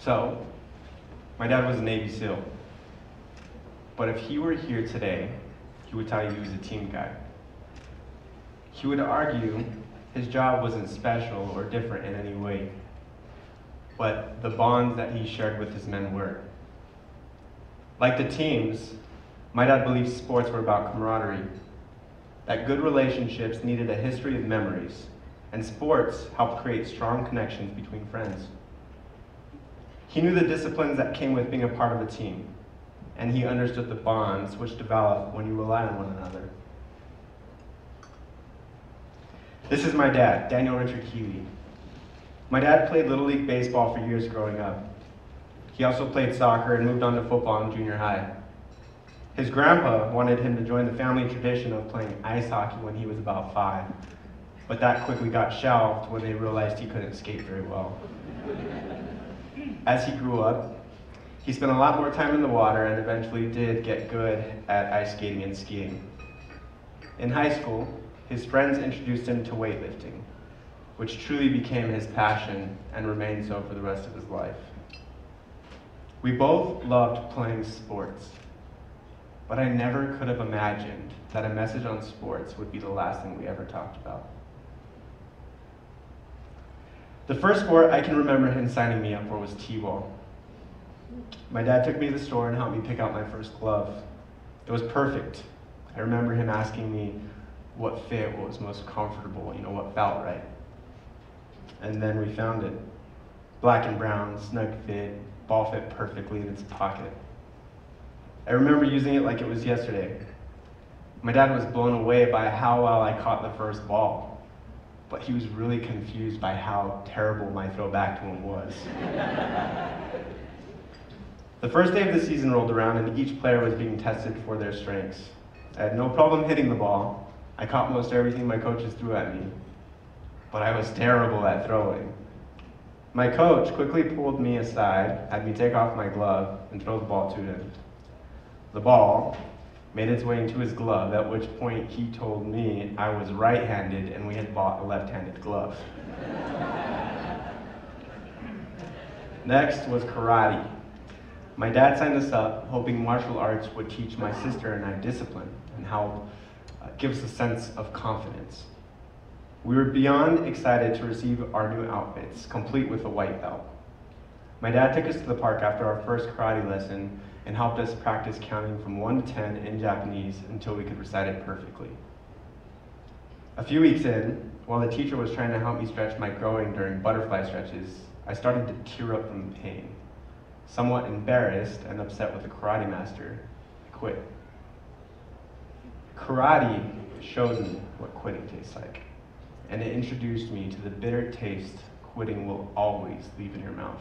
So, my dad was a Navy SEAL. But if he were here today, he would tell you he was a team guy. He would argue his job wasn't special or different in any way, but the bonds that he shared with his men were. Like the teams, my dad believed sports were about camaraderie, that good relationships needed a history of memories, and sports helped create strong connections between friends. He knew the disciplines that came with being a part of a team, and he understood the bonds which develop when you rely on one another. This is my dad, Daniel Richard Healy. My dad played Little League baseball for years growing up. He also played soccer and moved on to football in junior high. His grandpa wanted him to join the family tradition of playing ice hockey when he was about 5, but that quickly got shelved when they realized he couldn't skate very well. As he grew up, he spent a lot more time in the water and eventually did get good at ice skating and skiing. In high school, his friends introduced him to weightlifting, which truly became his passion and remained so for the rest of his life. We both loved playing sports, but I never could have imagined that a message on sports would be the last thing we ever talked about. The first sport I can remember him signing me up for was t-ball. My dad took me to the store and helped me pick out my first glove. It was perfect. I remember him asking me what fit, what was most comfortable, what felt right. And then we found it. Black and brown, snug fit, ball fit perfectly in its pocket. I remember using it like it was yesterday. My dad was blown away by how well I caught the first ball, but he was really confused by how terrible my throw back to him was. The first day of the season rolled around and each player was being tested for their strengths. I had no problem hitting the ball. I caught most everything my coaches threw at me, but I was terrible at throwing. My coach quickly pulled me aside, had me take off my glove and throw the ball to him. The ball made its way into his glove, at which point he told me I was right-handed and we had bought a left-handed glove. Next was karate. My dad signed us up hoping martial arts would teach my sister and I discipline and how give us a sense of confidence. We were beyond excited to receive our new outfits, complete with a white belt. My dad took us to the park after our first karate lesson and helped us practice counting from 1 to 10 in Japanese until we could recite it perfectly. A few weeks in, while the teacher was trying to help me stretch my groin during butterfly stretches, I started to tear up from the pain. Somewhat embarrassed and upset with the karate master, I quit. Karate showed me what quitting tastes like, and it introduced me to the bitter taste quitting will always leave in your mouth.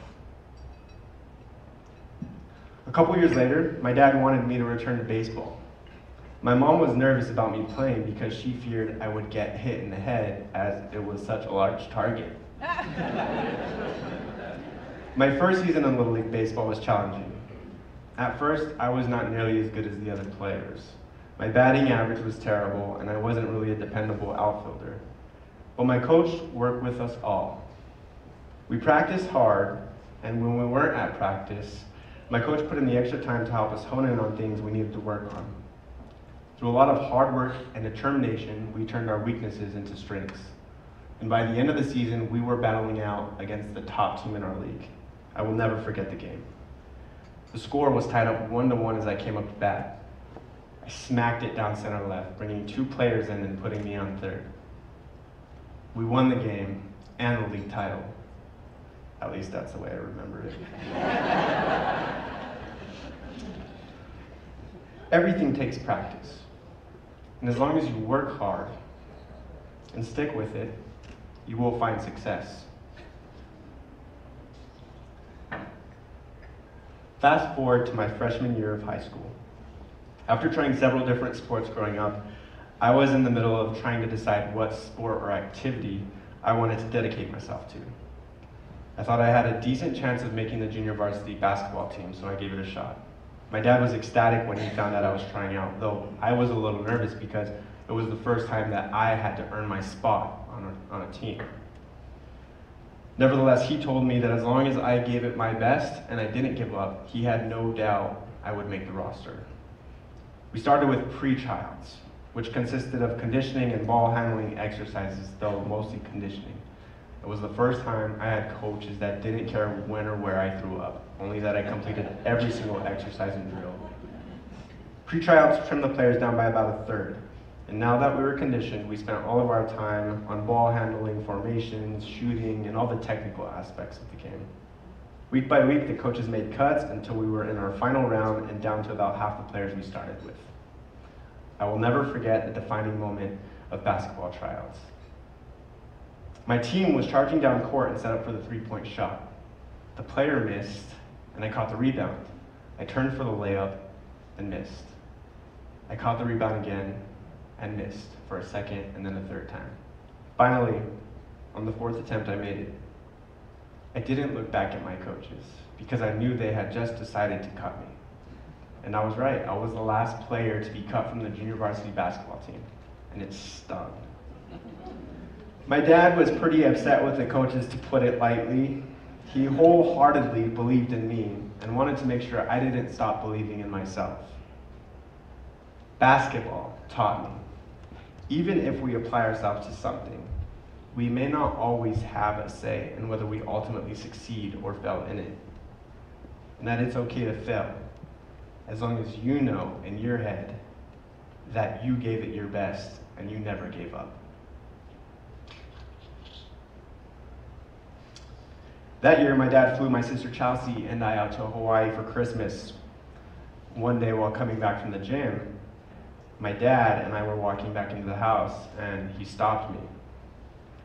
A couple years later, my dad wanted me to return to baseball. My mom was nervous about me playing because she feared I would get hit in the head as it was such a large target. My first season in Little League Baseball was challenging. At first, I was not nearly as good as the other players. My batting average was terrible, and I wasn't really a dependable outfielder. But my coach worked with us all. We practiced hard, and when we weren't at practice, my coach put in the extra time to help us hone in on things we needed to work on. Through a lot of hard work and determination, we turned our weaknesses into strengths. And by the end of the season, we were battling out against the top team in our league. I will never forget the game. The score was tied up 1-1 as I came up to bat. I smacked it down center left, bringing 2 players in and putting me on third. We won the game and the league title. At least that's the way I remember it. Everything takes practice. And as long as you work hard and stick with it, you will find success. Fast forward to my freshman year of high school. After trying several different sports growing up, I was in the middle of trying to decide what sport or activity I wanted to dedicate myself to. I thought I had a decent chance of making the junior varsity basketball team, so I gave it a shot. My dad was ecstatic when he found out I was trying out, though I was a little nervous because it was the first time that I had to earn my spot on a team. Nevertheless, he told me that as long as I gave it my best and I didn't give up, he had no doubt I would make the roster. We started with pre-tryouts, which consisted of conditioning and ball handling exercises, though mostly conditioning. It was the first time I had coaches that didn't care when or where I threw up, only that I completed every single exercise and drill. Pre-tryouts trimmed the players down by about a third, and now that we were conditioned, we spent all of our time on ball handling, formations, shooting, and all the technical aspects of the game. Week by week, the coaches made cuts until we were in our final round and down to about half the players we started with. I will never forget the defining moment of basketball tryouts. My team was charging down court and set up for the three-point shot. The player missed, and I caught the rebound. I turned for the layup and missed. I caught the rebound again and missed for a second and then a third time. Finally, on the fourth attempt, I made it. I didn't look back at my coaches because I knew they had just decided to cut me. And I was right. I was the last player to be cut from the junior varsity basketball team, and it stung. My dad was pretty upset with the coaches, to put it lightly. He wholeheartedly believed in me and wanted to make sure I didn't stop believing in myself. Basketball taught me, even if we apply ourselves to something, we may not always have a say in whether we ultimately succeed or fail in it. And that it's okay to fail, as long as you know in your head that you gave it your best and you never gave up. That year, my dad flew my sister Chelsea and I out to Hawaii for Christmas. One day while coming back from the gym, my dad and I were walking back into the house, and he stopped me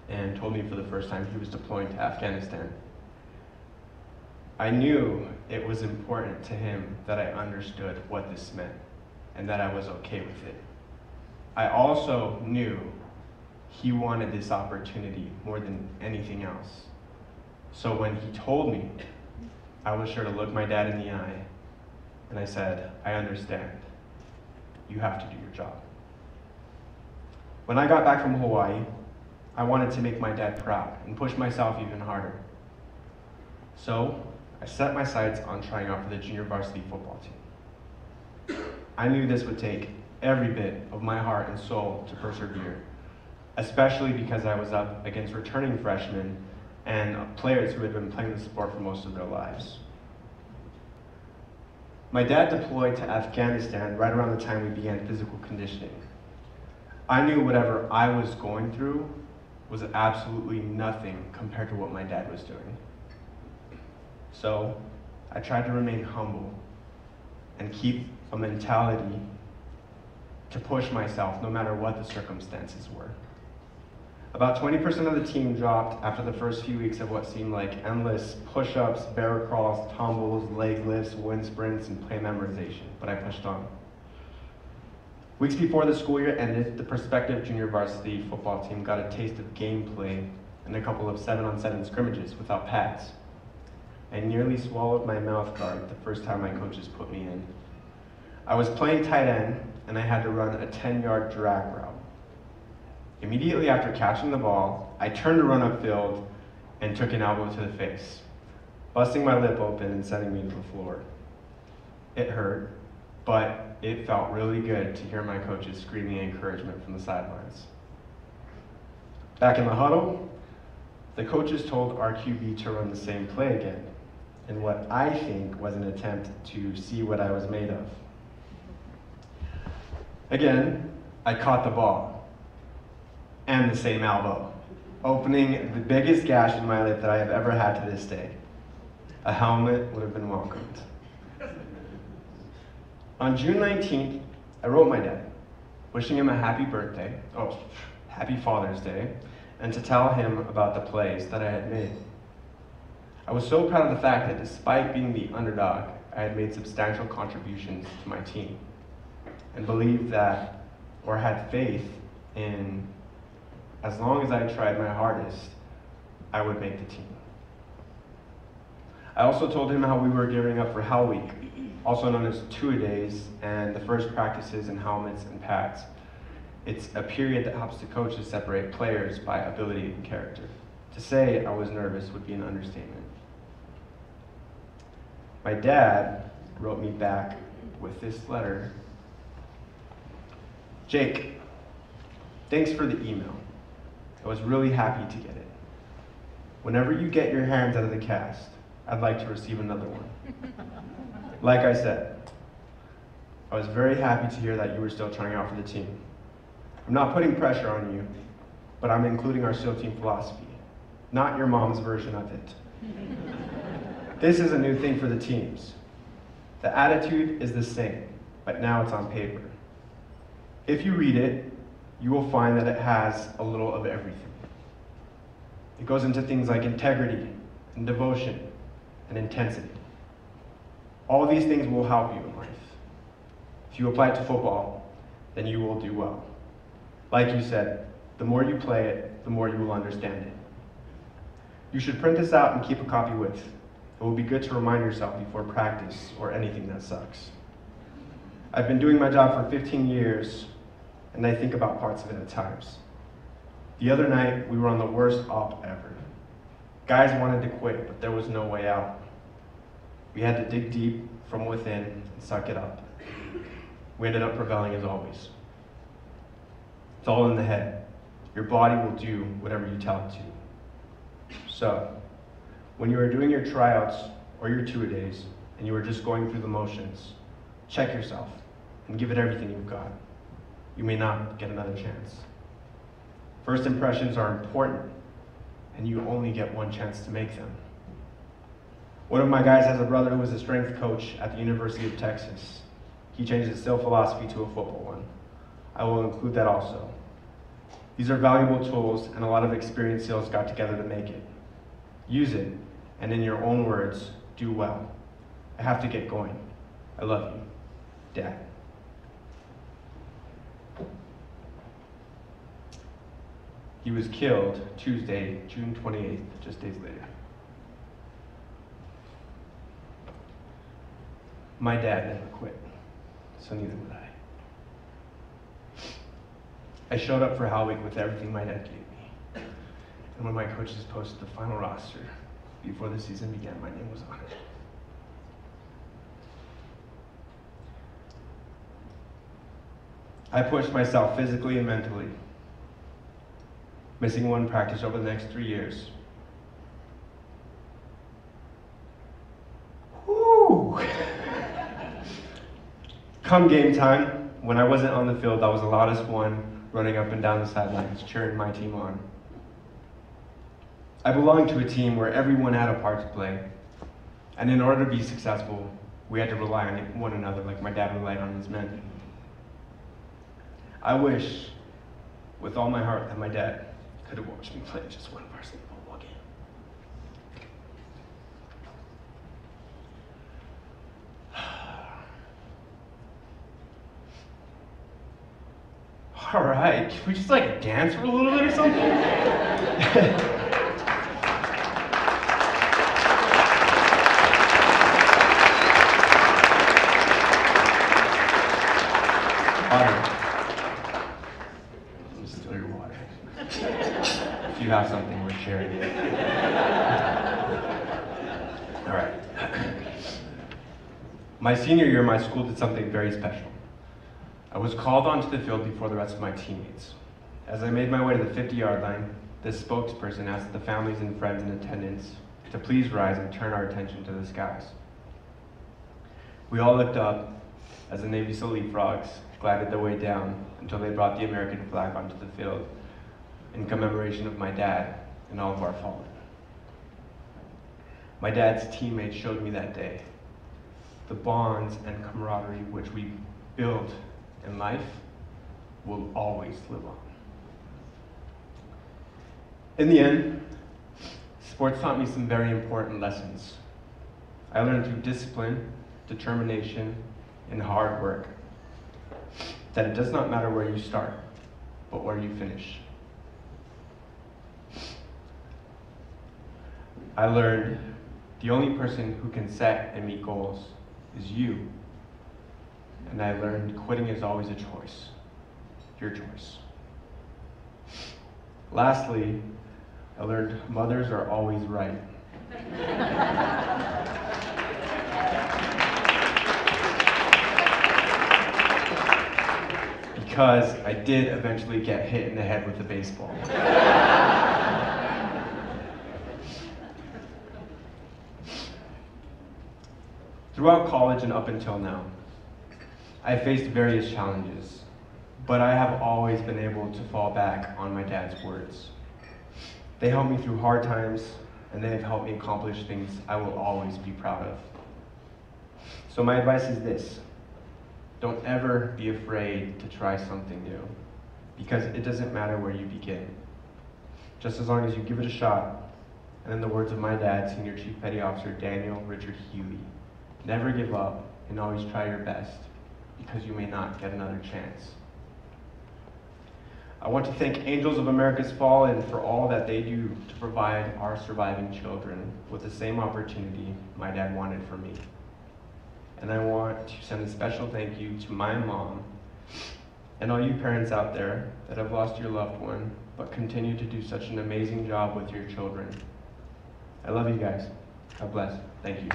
and told me for the first time he was deploying to Afghanistan. I knew it was important to him that I understood what this meant and that I was okay with it. I also knew he wanted this opportunity more than anything else. So when he told me, I was sure to look my dad in the eye, and I said, I understand. You have to do your job. When I got back from Hawaii, I wanted to make my dad proud and push myself even harder. So I set my sights on trying out for the junior varsity football team. I knew this would take every bit of my heart and soul to persevere, especially because I was up against returning freshmen and players who had been playing the sport for most of their lives. My dad deployed to Afghanistan right around the time we began physical conditioning. I knew whatever I was going through was absolutely nothing compared to what my dad was doing. So I tried to remain humble and keep a mentality to push myself no matter what the circumstances were. About 20% of the team dropped after the first few weeks of what seemed like endless push-ups, bear crawls, tumbles, leg lifts, wind sprints, and play memorization, but I pushed on. Weeks before the school year ended, the prospective junior varsity football team got a taste of gameplay and a couple of 7-on-7 scrimmages without pads. I nearly swallowed my mouth guard the first time my coaches put me in. I was playing tight end, and I had to run a 10-yard drag route. Immediately after catching the ball, I turned to run upfield and took an elbow to the face, busting my lip open and sending me to the floor. It hurt, but it felt really good to hear my coaches screaming encouragement from the sidelines. Back in the huddle, the coaches told our QB to run the same play again, in what I think was an attempt to see what I was made of. Again, I caught the ball, and the same elbow, opening the biggest gash in my lip that I have ever had to this day. A helmet would have been welcomed. On June 19th, I wrote my dad, wishing him a happy birthday, happy Father's Day, and to tell him about the plays that I had made. I was so proud of the fact that despite being the underdog, I had made substantial contributions to my team, and believed that, or had faith in, as long as I tried my hardest, I would make the team. I also told him how we were gearing up for Hell Week, also known as two-a-days, and the first practices in helmets and pads. It's a period that helps the coaches separate players by ability and character, To say I was nervous would be an understatement. My dad wrote me back with this letter. Jake, thanks for the email. I was really happy to get it. Whenever you get your hands out of the cast, I'd like to receive another one. Like I said, I was very happy to hear that you were still trying out for the team. I'm not putting pressure on you, but I'm including our SEAL team philosophy, not your mom's version of it. This is a new thing for the teams. The attitude is the same, but now it's on paper. If you read it, you will find that it has a little of everything. It goes into things like integrity and devotion and intensity. All of these things will help you in life. If you apply it to football, then you will do well. Like you said, the more you play it, the more you will understand it. You should print this out and keep a copy with. It will be good to remind yourself before practice or anything that sucks. I've been doing my job for 15 years, and I think about parts of it at times. The other night, we were on the worst op ever. Guys wanted to quit, but there was no way out. We had to dig deep from within and suck it up. We ended up prevailing as always. It's all in the head. Your body will do whatever you tell it to. So, when you are doing your tryouts or your two-a-days and you are just going through the motions, check yourself and give it everything you've got. You may not get another chance. First impressions are important, and you only get one chance to make them. One of my guys has a brother who was a strength coach at the University of Texas. He changed his SEAL philosophy to a football one. I will include that also. These are valuable tools, and a lot of experienced SEALs got together to make it. Use it, and in your own words, do well. I have to get going. I love you, Dad. He was killed Tuesday, June 28th, just days later. My dad never quit, so neither would I. I showed up for Hell Week with everything my dad gave me. And when my coaches posted the final roster, before the season began, my name was on it. I pushed myself physically and mentally, missing one practice over the next 3 years. Whew. Come game time, when I wasn't on the field, I was the loudest one, running up and down the sidelines, cheering my team on. I belonged to a team where everyone had a part to play, and in order to be successful, we had to rely on one another like my dad relied on his men. I wish, with all my heart, that my dad could have watched me play just one varsity football game. All right, can we just like dance for a little bit or something? Just steal your water. If you have something worth sharing it. All right. My senior year, my school did something very special. I was called onto the field before the rest of my teammates. As I made my way to the 50-yard line, this spokesperson asked the families and friends in attendance to please rise and turn our attention to the skies. We all looked up as the Navy SEAL leapfrogs glided their way down until they brought the American flag onto the field in commemoration of my dad and all of our fallen. My dad's teammates showed me that day the bonds and camaraderie which we build in life will always live on. In the end, sports taught me some very important lessons. I learned through discipline, determination, and hard work that it does not matter where you start, but where you finish. I learned the only person who can set and meet goals is you. And I learned quitting is always a choice, your choice. Lastly, I learned mothers are always right. Because I did eventually get hit in the head with a baseball. Throughout college and up until now, I faced various challenges, but I have always been able to fall back on my dad's words. They helped me through hard times, and they have helped me accomplish things I will always be proud of. So my advice is this: don't ever be afraid to try something new, because it doesn't matter where you begin. Just as long as you give it a shot, and in the words of my dad, Senior Chief Petty Officer Daniel Richard Healy, never give up and always try your best, because you may not get another chance. I want to thank Angels of America's Fallen for all that they do to provide our surviving children with the same opportunity my dad wanted for me. And I want to send a special thank you to my mom and all you parents out there that have lost your loved one, but continue to do such an amazing job with your children. I love you guys. God bless. Thank you.